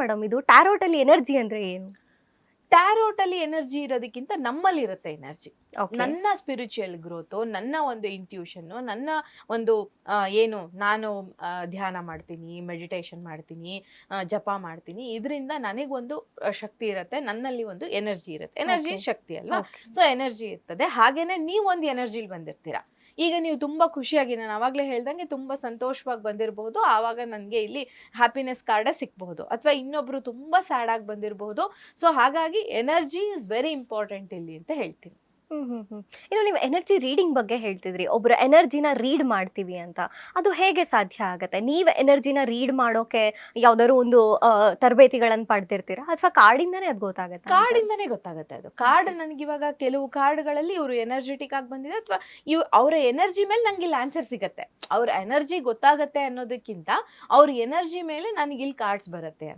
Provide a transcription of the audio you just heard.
Madam ಇದು ಟ್ಯಾರೋಟಲ್ಲಿ energy ಅಂದ್ರೆ ಏನು? ಟ್ಯಾರೋಟ್ ಅಲ್ಲಿ ಎನರ್ಜಿ ಇರೋದಕ್ಕಿಂತ ನಮ್ಮಲ್ಲಿ ಇರುತ್ತೆ ಎನರ್ಜಿ. Okay. ನನ್ನ ಸ್ಪಿರಿಚುವಲ್ ಗ್ರೋತು, ನನ್ನ ಒಂದು ಇಂಟ್ಯೂಷನ್, ನನ್ನ ಒಂದು ಏನು ನಾನು ಧ್ಯಾನ ಮಾಡ್ತೀನಿ, ಮೆಡಿಟೇಷನ್ ಮಾಡ್ತೀನಿ, ಜಪ ಮಾಡ್ತೀನಿ, ಇದರಿಂದ ನನಗೊಂದು ಶಕ್ತಿ ಇರುತ್ತೆ, ನನ್ನಲ್ಲಿ ಒಂದು ಎನರ್ಜಿ ಇರುತ್ತೆ. Energy Okay. ಶಕ್ತಿ ಅಲ್ವಾ? Okay. ಸೊ ಎನರ್ಜಿ ಇರ್ತದೆ. ಹಾಗೇನೆ ನೀವು ಒಂದು ಎನರ್ಜಿಲಿ ಬಂದಿರ್ತೀರಾ. ಈಗ ನೀವು ತುಂಬಾ ಖುಷಿಯಾಗಿ, ನಾನು ಆವಾಗಲೇ ಹೇಳ್ದಂಗೆ ತುಂಬಾ ಸಂತೋಷವಾಗಿ ಬಂದಿರಬಹುದು, ಆವಾಗ ನನಗೆ ಇಲ್ಲಿ ಹ್ಯಾಪಿನೆಸ್ ಕಾರ್ಡೇ ಸಿಕ್ಬಹುದು, ಅಥವಾ ಇನ್ನೊಬ್ರು ತುಂಬಾ ಸ್ಯಾಡ್ ಆಗಿ ಬಂದಿರಬಹುದು. ಸೊ ಹಾಗಾಗಿ ಎನರ್ಜಿ ಇಸ್ ವೆರಿ ಇಂಪಾರ್ಟೆಂಟ್ ಇಲ್ಲಿ ಅಂತ ಹೇಳ್ತೀನಿ. ಇನ್ನು ನೀವು ಎನರ್ಜಿ ರೀಡಿಂಗ್ ಬಗ್ಗೆ ಹೇಳ್ತಿದ್ರಿ, ಒಬ್ಬರ ಎನರ್ಜಿನ ರೀಡ್ ಮಾಡ್ತೀವಿ ಅಂತ. ಅದು ಹೇಗೆ ಸಾಧ್ಯ ಆಗುತ್ತೆ? ನೀವು ಎನರ್ಜಿನ ರೀಡ್ ಮಾಡೋಕೆ ಯಾವ್ದಾದ್ರು ಒಂದು ತರಬೇತಿಗಳನ್ನು ಪಡ್ತಿರ್ತೀರಾ, ಅಥವಾ ಕಾರ್ಡಿಂದಾನೇ ಅದು ಗೊತ್ತಾಗುತ್ತೆ? ಕಾರ್ಡಿಂದಾನೇ ಗೊತ್ತಾಗುತ್ತೆ. ಅದು ಕಾರ್ಡ್ ನನಗೆ ಇವಾಗ ಕೆಲವು ಕಾರ್ಡ್ಗಳಲ್ಲಿ ಇವರು ಎನರ್ಜೆಟಿಕ್ ಆಗಿ ಬಂದಿದೆ, ಅಥವಾ ಅವರ ಎನರ್ಜಿ ಮೇಲೆ ನಂಗೆ ಇಲ್ಲಿ ಆನ್ಸರ್ ಸಿಗುತ್ತೆ. ಅವ್ರ ಎನರ್ಜಿ ಗೊತ್ತಾಗತ್ತೆ ಅನ್ನೋದಕ್ಕಿಂತ ಅವ್ರ ಎನರ್ಜಿ ಮೇಲೆ ನನಗೆ ಇಲ್ಲಿ ಕಾರ್ಡ್ಸ್ ಬರುತ್ತೆ ಅನ್ನೋ